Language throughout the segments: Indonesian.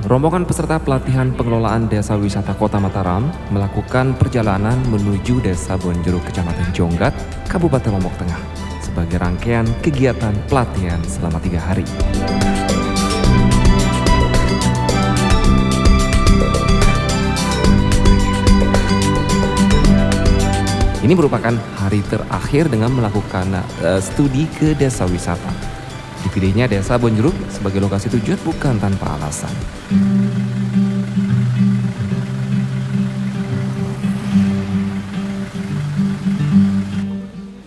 Rombongan peserta pelatihan pengelolaan Desa Wisata Kota Mataram melakukan perjalanan menuju Desa Bonjeruk, Kecamatan Jonggat, Kabupaten Lombok Tengah, sebagai rangkaian kegiatan pelatihan selama 3 hari. Ini merupakan hari terakhir dengan melakukan studi ke desa wisata. Dipilihnya Desa Bonjeruk sebagai lokasi tujuan bukan tanpa alasan.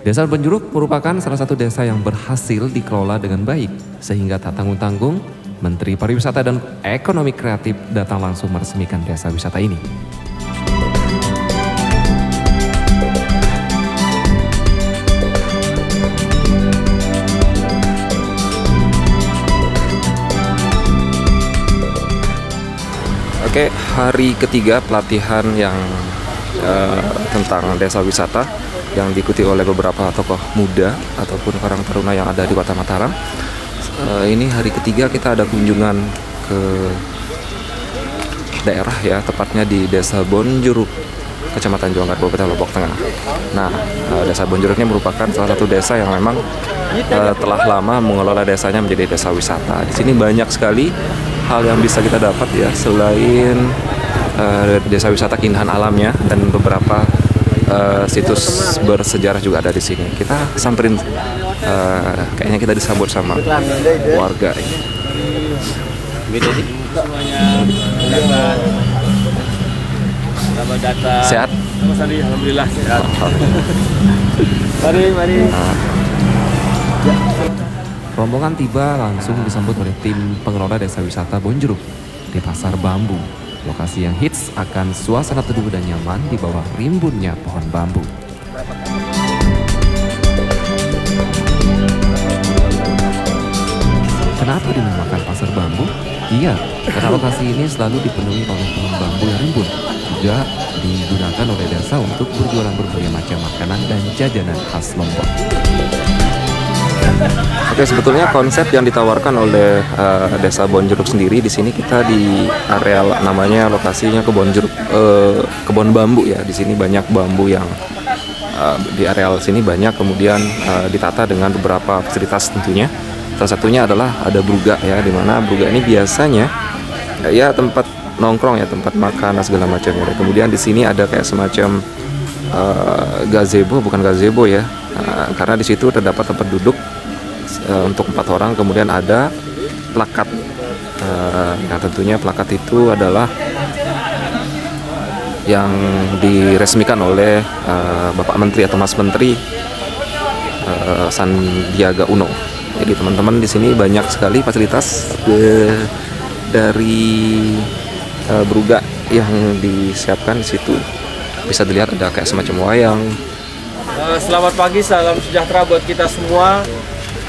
Desa Bonjeruk merupakan salah satu desa yang berhasil dikelola dengan baik, sehingga tak tanggung-tanggung Menteri Pariwisata dan Ekonomi Kreatif datang langsung meresmikan desa wisata ini. Oke, hari ketiga pelatihan yang tentang desa wisata yang diikuti oleh beberapa tokoh muda ataupun orang taruna yang ada di Kota Mataram. Ini hari ketiga kita ada kunjungan ke daerah ya, tepatnya di Desa Bonjeruk, Kecamatan Jonggat, Kabupaten Lombok Tengah. Nah, Desa Bonjeruk ini merupakan salah satu desa yang memang telah lama mengelola desanya menjadi desa wisata. Di sini banyak sekali hal yang bisa kita dapat ya, selain desa wisata keindahan alamnya dan beberapa situs bersejarah juga ada di sini. Kita samperin, kayaknya kita disambut sama warga ini. Sehat? Alhamdulillah sehat. Mari. Rombongan tiba langsung disambut oleh tim pengelola desa wisata Bonjeruk di Pasar Bambu, lokasi yang hits akan suasana teduh dan nyaman di bawah rimbunnya pohon bambu. Kenapa dinamakan Pasar Bambu? Iya, karena lokasi ini selalu dipenuhi oleh pohon bambu yang rimbun. Juga digunakan oleh desa untuk berjualan berbagai macam makanan dan jajanan khas Lombok. Oke, sebetulnya konsep yang ditawarkan oleh Desa Bonjeruk sendiri, di sini kita di areal namanya lokasinya kebun bambu ya. Di sini banyak bambu yang di areal sini banyak, kemudian ditata dengan beberapa fasilitas tentunya. Salah satunya adalah ada bruga ya, di mana bruga ini biasanya ya tempat nongkrong ya, tempat makan dan segala macamnya. Kemudian di sini ada kayak semacam gazebo, bukan gazebo ya, karena di situ terdapat tempat duduk untuk 4 orang. Kemudian ada plakat, nah tentunya plakat itu adalah yang diresmikan oleh Bapak Menteri atau Mas Menteri Sandiaga Uno. Jadi teman-teman di sini banyak sekali fasilitas dari bruga yang disiapkan di situ. Bisa dilihat ada kayak semacam wayang. Selamat pagi, salam sejahtera buat kita semua.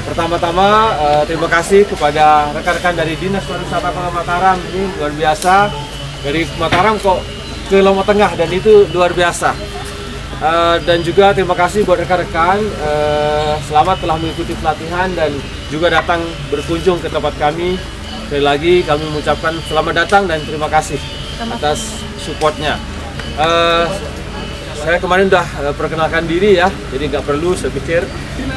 Pertama-tama terima kasih kepada rekan-rekan dari Dinas Pariwisata Kota Mataram. Ini luar biasa, dari Mataram kok ke Lombok Tengah, dan itu luar biasa. Dan juga terima kasih buat rekan-rekan, selamat telah mengikuti pelatihan dan juga datang berkunjung ke tempat kami. Sekali lagi kami mengucapkan selamat datang dan terima kasih atas supportnya. Saya kemarin udah perkenalkan diri ya, jadi nggak perlu saya pikir.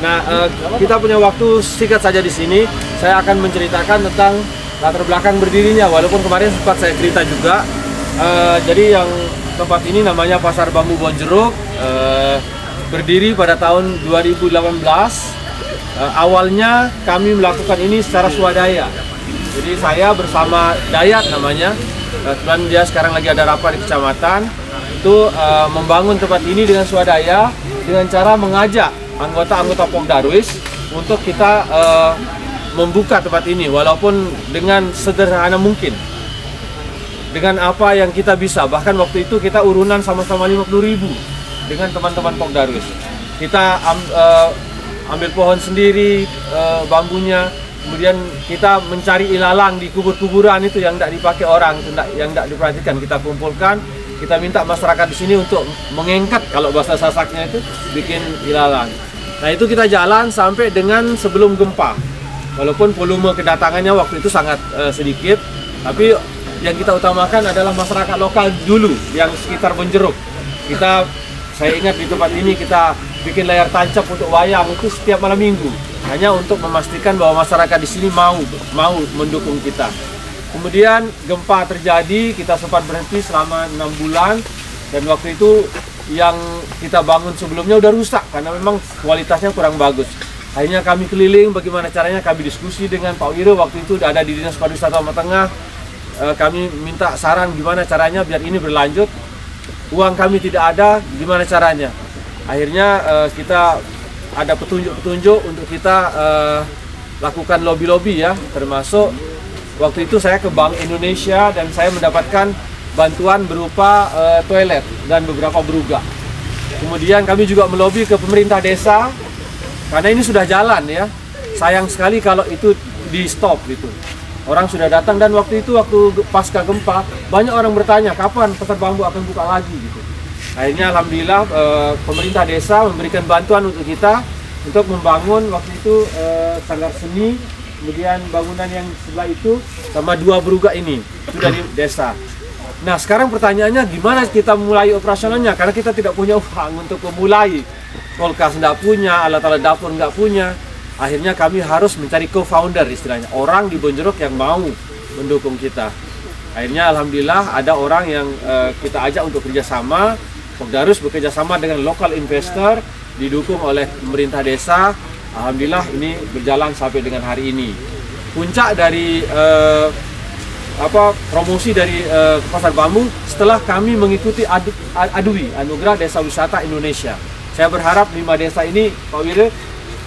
Nah, kita punya waktu singkat saja di sini. Saya akan menceritakan tentang latar belakang berdirinya, walaupun kemarin sempat saya cerita juga. Jadi yang tempat ini namanya Pasar Bambu Bonjeruk, berdiri pada tahun 2018. Awalnya kami melakukan ini secara swadaya. Jadi saya bersama Dayat namanya, dan dia sekarang lagi ada rapat di kecamatan. Itu membangun tempat ini dengan swadaya, dengan cara mengajak anggota-anggota Pokdarwis untuk kita membuka tempat ini, walaupun dengan sederhana mungkin, dengan apa yang kita bisa. Bahkan waktu itu kita urunan sama-sama 50.000 dengan teman-teman Pokdarwis. Kita ambil pohon sendiri, bambunya, kemudian kita mencari ilalang di kubur-kuburan itu yang tidak dipakai orang, yang tidak diperhatikan, kita kumpulkan. Kita minta masyarakat di sini untuk mengengkat, kalau bahasa Sasaknya itu bikin ilalang. Nah, itu kita jalan sampai dengan sebelum gempa. Walaupun volume kedatangannya waktu itu sangat sedikit, tapi yang kita utamakan adalah masyarakat lokal dulu yang sekitar Bonjeruk. Saya ingat di tempat ini kita bikin layar tancap untuk wayang itu setiap malam minggu, hanya untuk memastikan bahwa masyarakat di sini mau mendukung kita. Kemudian gempa terjadi, kita sempat berhenti selama 6 bulan, dan waktu itu yang kita bangun sebelumnya udah rusak karena memang kualitasnya kurang bagus. Akhirnya kami keliling bagaimana caranya, kami diskusi dengan Pak Wiro, waktu itu udah ada di Dinas Pariwisata Lombok Tengah. Kami minta saran gimana caranya biar ini berlanjut. Uang kami tidak ada, gimana caranya? Akhirnya kita ada petunjuk-petunjuk untuk kita lakukan lobby-lobby ya, termasuk waktu itu saya ke Bank Indonesia dan saya mendapatkan bantuan berupa toilet dan beberapa berugak. Kemudian kami juga melobi ke pemerintah desa, karena ini sudah jalan ya. Sayang sekali kalau itu di stop gitu. Orang sudah datang, dan waktu itu waktu pasca gempa banyak orang bertanya kapan Pasar Bambu akan buka lagi gitu. Akhirnya alhamdulillah pemerintah desa memberikan bantuan untuk kita untuk membangun waktu itu sanggar seni, kemudian bangunan yang sebelah itu sama 2 berugak ini sudah di desa. Nah sekarang pertanyaannya gimana kita mulai operasionalnya, karena kita tidak punya uang untuk memulai. Kulkas nggak punya, alat-alat dapur nggak punya. Akhirnya kami harus mencari co-founder istilahnya, orang di Bonjeruk yang mau mendukung kita. Akhirnya alhamdulillah ada orang yang kita ajak untuk kerjasama. Pokdarus bekerja sama dengan lokal investor, didukung oleh pemerintah desa. Alhamdulillah ini berjalan sampai dengan hari ini. Puncak dari promosi dari Pasar Bambu setelah kami mengikuti ADWI, Anugerah Desa Wisata Indonesia. Saya berharap 5 desa ini, Pak Wiro,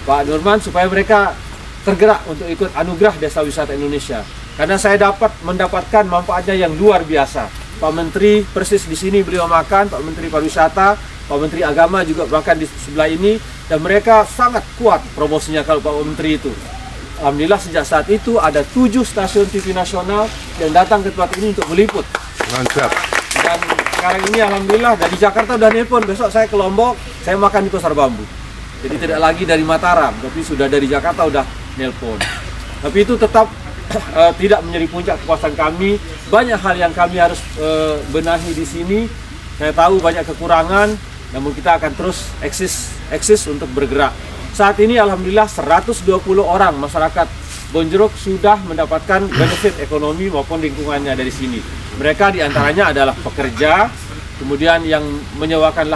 Pak Nurman, supaya mereka tergerak untuk ikut Anugerah Desa Wisata Indonesia. Karena saya mendapatkan manfaatnya yang luar biasa. Pak Menteri persis di sini beliau makan, Pak Menteri Pariwisata, Pak Menteri Agama juga makan di sebelah ini, dan mereka sangat kuat promosinya kalau Pak Menteri itu. Alhamdulillah sejak saat itu ada 7 stasiun TV nasional yang datang ke tempat ini untuk meliput. Mantap. Dan sekarang ini alhamdulillah dari Jakarta udah nelpon, besok saya ke Lombok, saya makan di Pasar Bambu. Jadi tidak lagi dari Mataram, tapi sudah dari Jakarta udah nelpon. Tapi itu tetap tidak menjadi puncak kepuasan kami. Banyak hal yang kami harus benahi di sini. Saya tahu banyak kekurangan, namun kita akan terus eksis untuk bergerak. Saat ini alhamdulillah 120 orang masyarakat Bonjeruk sudah mendapatkan benefit ekonomi maupun lingkungannya dari sini. Mereka diantaranya adalah pekerja, kemudian yang menyewakan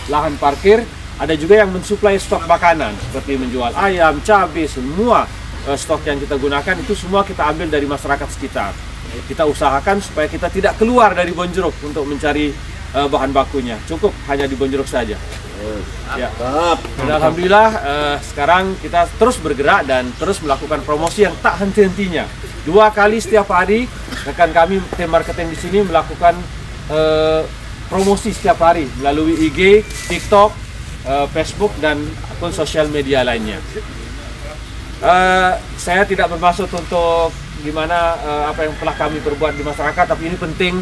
lahan parkir, ada juga yang mensuplai stok makanan seperti menjual ayam, cabai, semua stok yang kita gunakan itu semua kita ambil dari masyarakat sekitar. Kita usahakan supaya kita tidak keluar dari Bonjeruk untuk mencari bahan bakunya, cukup hanya di Bonjeruk saja. Ya. Dan alhamdulillah sekarang kita terus bergerak dan terus melakukan promosi yang tak henti-hentinya. 2 kali setiap hari rekan kami tim marketing di sini melakukan promosi setiap hari melalui IG, TikTok, Facebook dan akun sosial media lainnya. Saya tidak bermaksud untuk gimana apa yang telah kami perbuat di masyarakat, tapi ini penting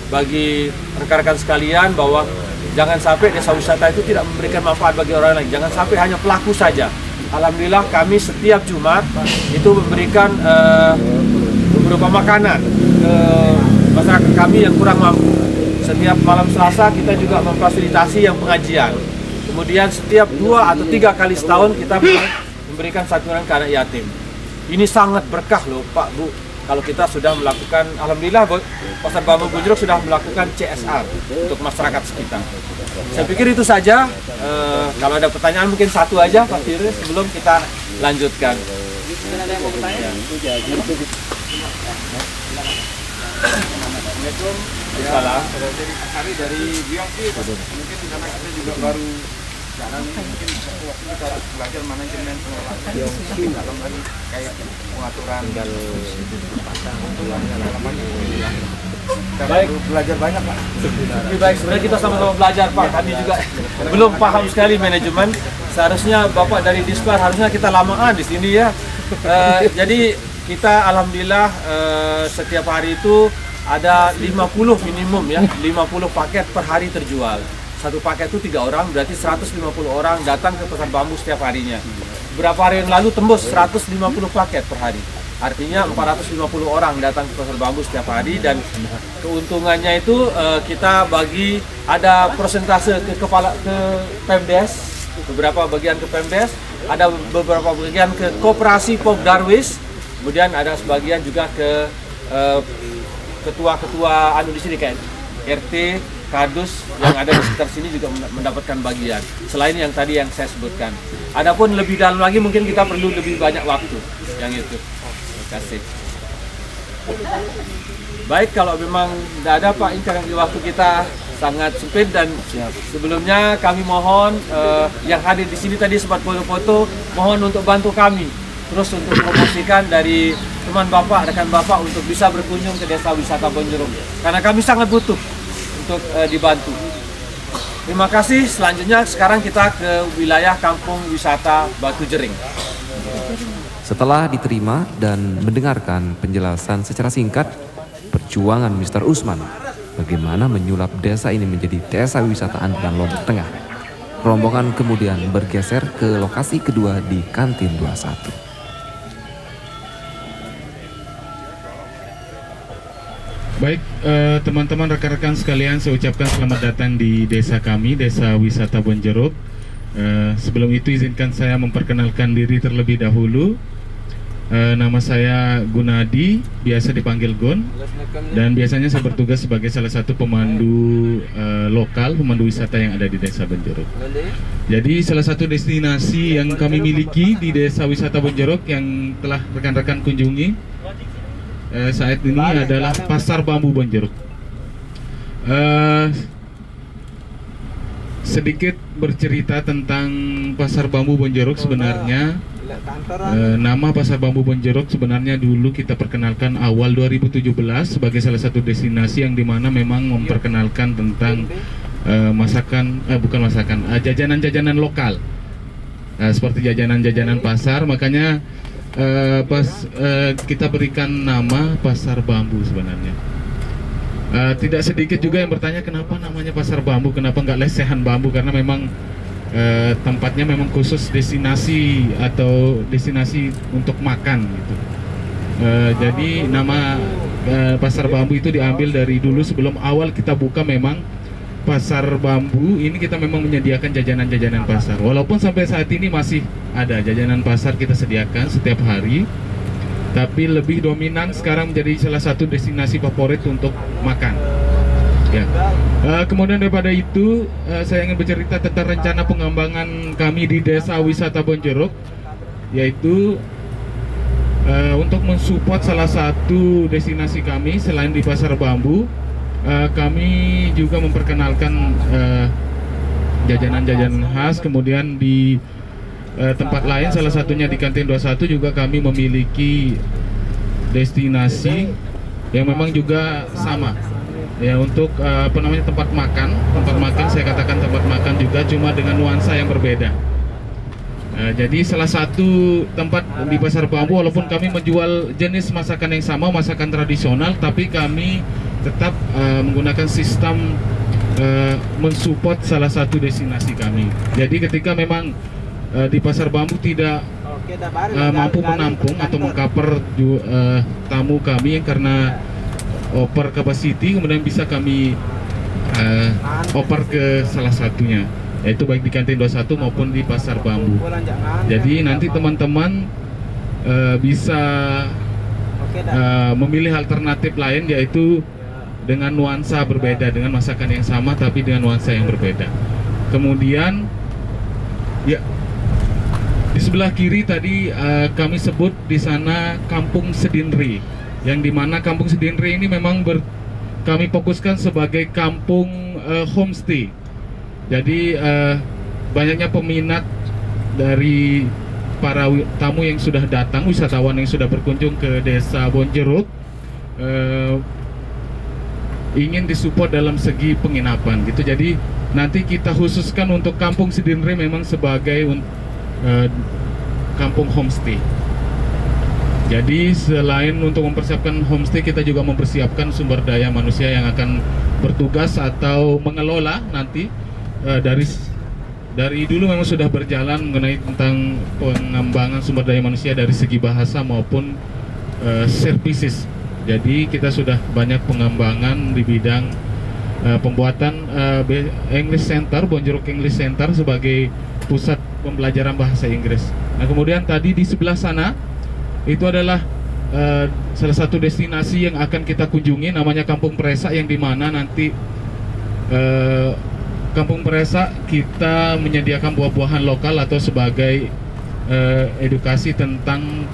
bagi rekan-rekan sekalian bahwa jangan sampai desa wisata itu tidak memberikan manfaat bagi orang lain. Jangan sampai hanya pelaku saja. Alhamdulillah kami setiap Jumat itu memberikan beberapa makanan ke masyarakat kami yang kurang mampu. Setiap malam Selasa kita juga memfasilitasi yang pengajian. Kemudian setiap 2 atau 3 kali setahun kita memberikan santunan ke anak yatim. Ini sangat berkah loh Pak Bu. Kalau kita sudah melakukan, alhamdulillah Pasar Bambu Bonjeruk sudah melakukan CSR untuk masyarakat sekitar. Saya pikir itu saja. Kalau ada pertanyaan mungkin satu aja Pak Firly sebelum kita lanjutkan. Mungkin ada yang mau bertanya? Assalamualaikum. Salam. Hari dari BIOP, mungkin karena kita juga baru jalan, mungkin kita belajar manajemen pengelolaan dalam hal kayak pengaturan dan baik, belajar banyak Pak. Baik, sebenarnya kita sama-sama belajar Pak. Kami juga belum paham sekali manajemen. Seharusnya Bapak dari Dispar harusnya kita lamaan di sini ya. Jadi kita alhamdulillah setiap hari itu ada 50 minimum ya, 50 paket per hari terjual. Satu paket itu 3 orang, berarti 150 orang datang ke Pasar Bambu setiap harinya. Beberapa hari yang lalu tembus 150 paket per hari. Artinya 450 orang datang ke pasar bambu setiap hari, dan keuntungannya itu kita bagi, ada persentase ke Pemdes, beberapa bagian ke Pemdes, ada beberapa bagian ke Koperasi Pop Darwis, kemudian ada sebagian juga ke ketua-ketua di sini kayak RT, Kadus yang ada di sekitar sini juga mendapatkan bagian. Selain yang tadi yang saya sebutkan. Adapun lebih dalam lagi mungkin kita perlu lebih banyak waktu yang itu. Terima kasih. Baik, kalau memang tidak ada Pak, ini karena waktu kita sangat sempit, dan sebelumnya kami mohon yang hadir di sini tadi sempat foto-foto, mohon untuk bantu kami terus untuk promosikan dari teman Bapak, rekan Bapak untuk bisa berkunjung ke Desa Wisata Bonjeruk, karena kami sangat butuh untuk dibantu. Terima kasih. Selanjutnya sekarang kita ke wilayah Kampung Wisata Batu Jering. Setelah diterima dan mendengarkan penjelasan secara singkat perjuangan Mr. Usman bagaimana menyulap desa ini menjadi desa wisata andalan Lombok Tengah, rombongan kemudian bergeser ke lokasi kedua di Kantin 21. Baik, teman-teman, rekan-rekan sekalian, saya ucapkan selamat datang di desa kami, Desa Wisata Bonjeruk. Sebelum itu izinkan saya memperkenalkan diri terlebih dahulu. Nama saya Gunadi, biasa dipanggil Gon, dan biasanya saya bertugas sebagai salah satu pemandu lokal, pemandu wisata yang ada di Desa Bonjeruk. Jadi salah satu destinasi yang kami miliki di Desa Wisata Bonjeruk yang telah rekan-rekan kunjungi saat ini adalah Pasar Bambu Bonjeruk. Sedikit bercerita tentang Pasar Bambu Bonjeruk. Sebenarnya nama Pasar Bambu Bonjeruk sebenarnya dulu kita perkenalkan awal 2017 sebagai salah satu destinasi yang dimana memang memperkenalkan tentang jajanan-jajanan lokal, seperti jajanan-jajanan pasar. Makanya kita berikan nama Pasar Bambu sebenarnya. Tidak sedikit juga yang bertanya kenapa namanya Pasar Bambu, kenapa nggak lesehan bambu, karena memang tempatnya memang khusus destinasi atau destinasi untuk makan gitu. Jadi nama Pasar Bambu itu diambil dari dulu sebelum awal kita buka. Memang Pasar Bambu ini kita memang menyediakan jajanan-jajanan pasar. Walaupun sampai saat ini masih ada jajanan pasar kita sediakan setiap hari, tapi lebih dominan sekarang menjadi salah satu destinasi favorit untuk makan. Ya. Kemudian daripada itu, saya ingin bercerita tentang rencana pengembangan kami di Desa Wisata Bonjeruk, yaitu untuk mensupport salah satu destinasi kami selain di Pasar Bambu. Kami juga memperkenalkan jajanan-jajanan khas. Kemudian di tempat lain, salah satunya di Kantin 21 juga kami memiliki destinasi yang memang juga sama. Ya, untuk tempat makan saya katakan tempat makan juga, cuma dengan nuansa yang berbeda. Jadi salah satu tempat di Pasar Bambu, walaupun kami menjual jenis masakan yang sama, masakan tradisional, tapi kami tetap menggunakan sistem mensupport salah satu destinasi kami. Jadi ketika memang di Pasar Bambu tidak mampu menampung atau mengcover tamu kami karena over capacity, kemudian bisa kami oper ke salah satunya, yaitu baik di Kantin 21 maupun di Pasar Bambu. Jadi nanti teman-teman bisa memilih alternatif lain, yaitu dengan nuansa berbeda, dengan masakan yang sama tapi dengan nuansa yang berbeda. Kemudian ya, di sebelah kiri tadi kami sebut di sana Kampung Sedinri, yang dimana Kampung Sedinri ini memang kami fokuskan sebagai kampung homestay. Jadi banyaknya peminat dari para tamu yang sudah datang, wisatawan yang sudah berkunjung ke Desa Bonjeruk, ingin disupport dalam segi penginapan gitu. Jadi nanti kita khususkan untuk Kampung Sedinri memang sebagai kampung homestay. Jadi selain untuk mempersiapkan homestay, kita juga mempersiapkan sumber daya manusia yang akan bertugas atau mengelola nanti. Dari dulu memang sudah berjalan mengenai tentang pengembangan sumber daya manusia dari segi bahasa maupun services. Jadi kita sudah banyak pengembangan di bidang pembuatan English Center, Bonjeruk English Center sebagai pusat pembelajaran bahasa Inggris. Nah kemudian tadi di sebelah sana itu adalah salah satu destinasi yang akan kita kunjungi, namanya Kampung Presa, yang dimana nanti Kampung Presa kita menyediakan buah-buahan lokal atau sebagai edukasi tentang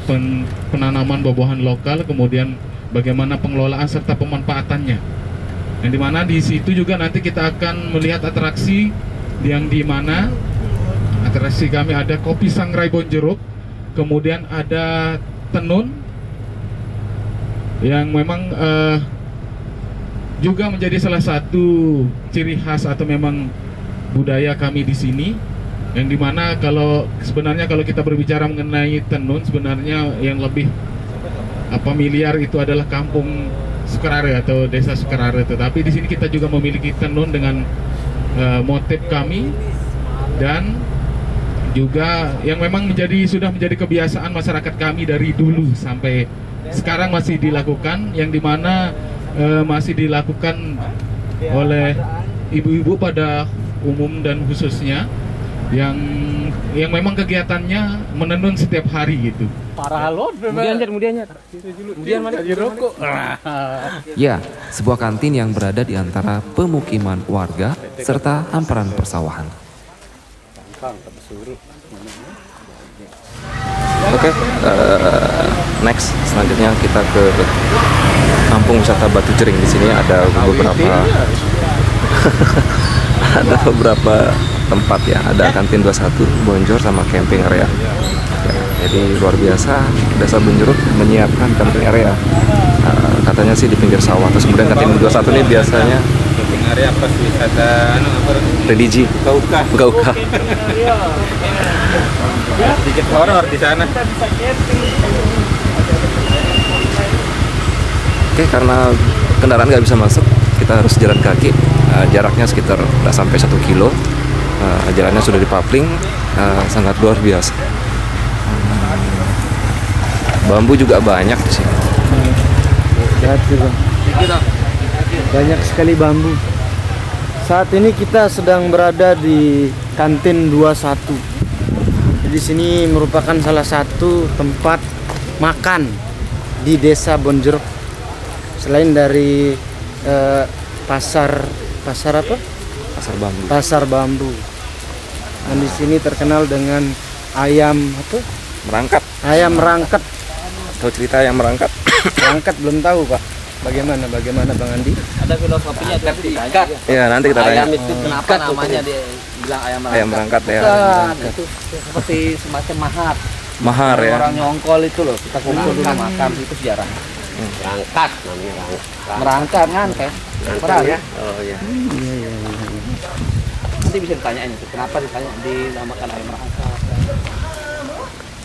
penanaman buah-buahan lokal, kemudian bagaimana pengelolaan serta pemanfaatannya. Yang dimana di situ juga nanti kita akan melihat atraksi yang dimana atraksi kami ada kopi sangrai Bonjeruk, kemudian ada tenun yang memang juga menjadi salah satu ciri khas atau memang budaya kami di sini. Yang dimana sebenarnya kalau kita berbicara mengenai tenun, sebenarnya yang lebih familiar itu adalah Kampung Sukarare atau Desa Sukarare. Tetapi di sini kita juga memiliki tenun dengan motif kami, dan juga yang memang sudah menjadi kebiasaan masyarakat kami dari dulu sampai sekarang masih dilakukan, yang dimana masih dilakukan oleh ibu-ibu pada umum dan khususnya yang memang kegiatannya menenun setiap hari gitu. Ya, sebuah kantin yang berada di antara pemukiman warga serta hamparan persawahan. Oke, next selanjutnya kita ke Kampung Wisata Batu Jering. Di sini ada beberapa tempat ya, ada kantin 21 Bonjor sama camping area. Ya, jadi luar biasa, Desa Bonjeruk menyiapkan camping area. Katanya sih di pinggir sawah. Terus kemudian kantin 21 ini biasanya camping area pas wisata religi, buka. sedikit horor di sana. Oke, karena kendaraan nggak bisa masuk, kita harus jalan kaki. Jaraknya sekitar udah sampai 1 kilo. Jalannya sudah dipapling, sangat luar biasa. Bambu juga banyak di sini. Banyak sekali bambu. Saat ini kita sedang berada di kantin 21. Di sini merupakan salah satu tempat makan di Desa Bonjeruk. Selain dari pasar apa? Pasar bambu. Dan di sini terkenal dengan ayam apa? Ayam merangkat. Tahu cerita ayam merangkat? Merangkat belum tahu, Pak. Bagaimana Bang Andi? Ada filosofinya itu diikat. Ya, nanti kita tanya. Ayam itu kenapa namanya dia bilang ayam merangkat? Ayam merangkat ya. Bukan, itu seperti semacam mahar Ya. Orang nyongkol itu loh, kita kumpul dulu makan, itu sejarah. Berangkat namanya Merangkat kan kayak perang ya. Oh iya. Nanti bisa ditanyain itu, kenapa dinamakan ayam merangkat.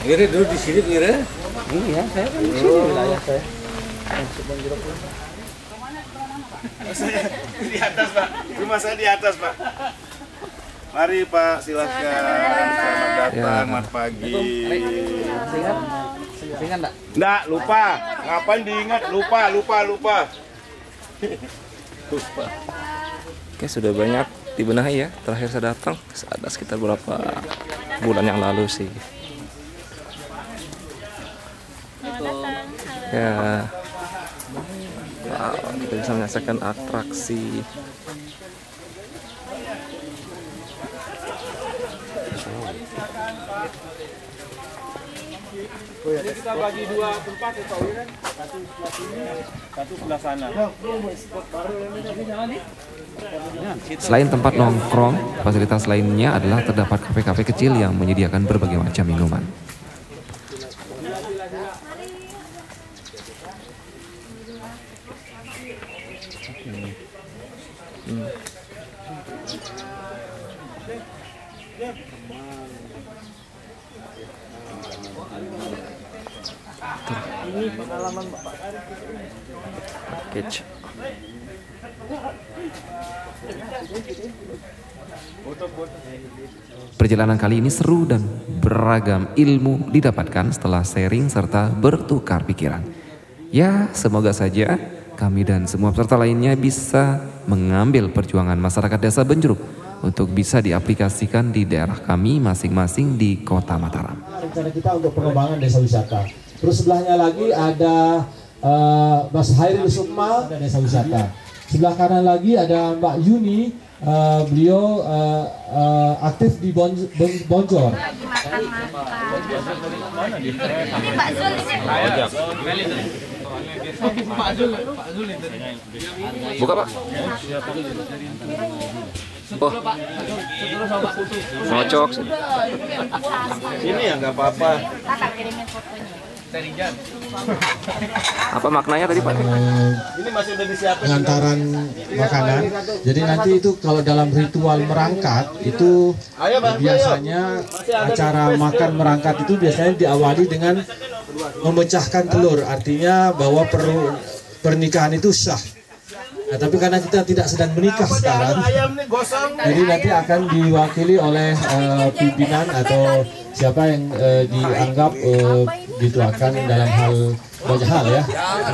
Ngiri dulu di sini ngiri. Iya, saya kan di sini wilayah saya. Di atas, Pak. Rumah saya di atas, Pak. Mari, Pak, silakan. Selamat datang, selamat pagi. Ingat enggak? Nggak, lupa. Ngapain diingat? Lupa. Oke, sudah banyak dibenahi ya. Terakhir saya datang ada sekitar beberapa bulan yang lalu sih. Ya, wow, kita bisa menyaksikan atraksi. Jadi kita bagi 2 tempat ya Pak Wiran. Satu sebelah sini, satu sebelah sana. Selain tempat nongkrong, fasilitas lainnya adalah terdapat kafe-kafe kecil yang menyediakan berbagai macam minuman. Ini pengalaman Bapak. Package. Perjalanan kali ini seru dan beragam ilmu didapatkan setelah sharing serta bertukar pikiran. Ya, semoga saja kami dan semua peserta lainnya bisa mengambil perjuangan masyarakat Desa Bonjeruk untuk bisa diaplikasikan di daerah kami masing-masing di Kota Mataram. Rencana kita untuk pengembangan desa wisata. Terus sebelahnya lagi ada Mas Hairil Sukma dan desa wisata. Sebelah kanan lagi ada Mbak Yuni, beliau aktif di Bonjor. Buka, Pak. Oh, ngocok. Ini ya nggak apa-apa. Apa maknanya tadi, Pak? Ini masih udah disiapin. Pengantaran makanan. Jadi nanti itu kalau dalam ritual merangkat itu biasanya acara makan merangkat itu biasanya diawali dengan memecahkan telur. Artinya bahwa pernikahan itu sah. Nah, tapi karena kita tidak sedang menikah sekarang, jadi nanti akan diwakili oleh pimpinan atau siapa yang dianggap dituakan dalam hal banyak hal ya,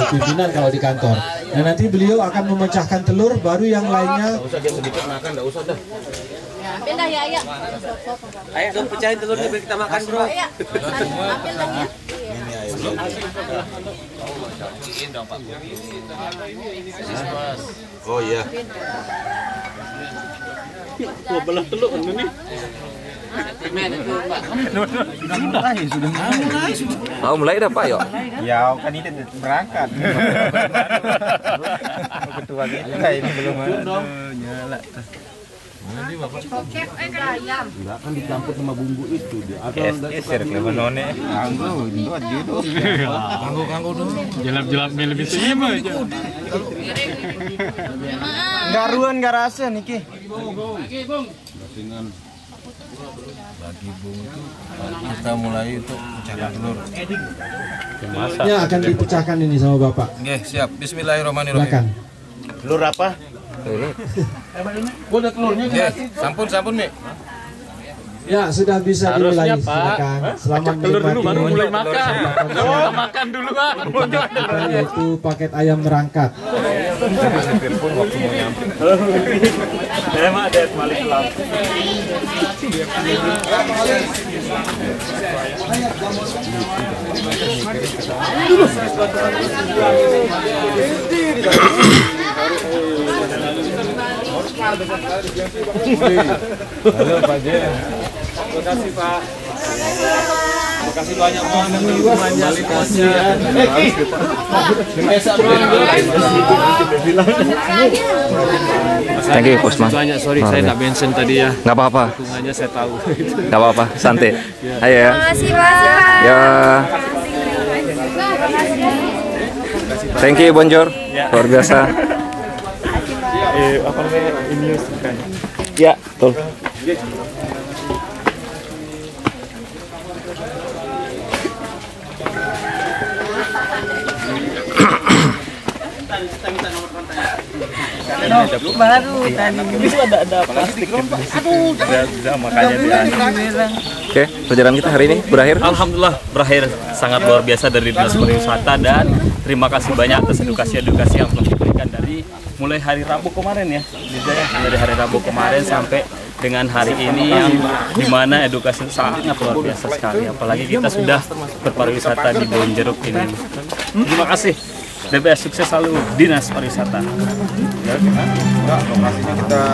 pimpinan kalau di kantor. Nah, nanti beliau akan memecahkan telur, baru yang lainnya. Nggak usah dia sedikit makan, nggak usah dah. Pindah ya, ayah. Ayah dong pecahin telurnya biar kita makan, bro. Iya. Ambil dah ya. Oh iya. Dua belah telur ini. Mau mulai dah, Pak, yuk. Ya kan ini berangkat. Ketua kita ini belum ada. Nyala. Ayam. Kan dicampur sama bumbu itu dia. Geser ke menone. Kanggo dong. Jelap-jelap mie lebih sima aja. Enggak ruan, enggak rasa niki. Bagi bung itu kita mulai untuk pecahkan telur. Ya akan dipecahkan ini sama Bapak. Oke, siap. Bismillahirrahmanirrahim. Silakan. Telur apa? Gua ada telurnya. Sampun, Mi. Ya, sudah bisa dimulai. Silakan. Selamat menikmati. Mulai makan. Makan duluan. Kita yaitu paket ayam merangkat. Telepon waktu mau nyampe. Emang ada balik pulang. Halo Pak J. Terima kasih Pak. Terima kasih banyak Pak. Semuanya situasinya. Thank you, Kusman. Banyak, sorry saya nggak mention tadi ya. Nggak apa-apa, Dukungannya saya tahu. nggak apa-apa, santai. Ayo ya. Makasih Pak. Ya. Thank you, Bonjor. Luar biasa. Apa namanya ini kan? Ya, betul. Baru tadi. Itu ada plastik. Aduh. Sudah makanya dia. Oke, perjalanan kita hari ini berakhir. Alhamdulillah berakhir sangat luar biasa dari Dinas Pariwisata, dan terima kasih banyak atas edukasi-edukasi yang telah diberikan dari mulai hari Rabu kemarin ya, dari hari Rabu kemarin sampai dengan hari ini yang dimana edukasi sangat luar biasa sekali, apalagi kita sudah berpariwisata di Bonjeruk ini. Terima kasih. DPS sukses selalu Dinas Pariwisata. Lokasinya kita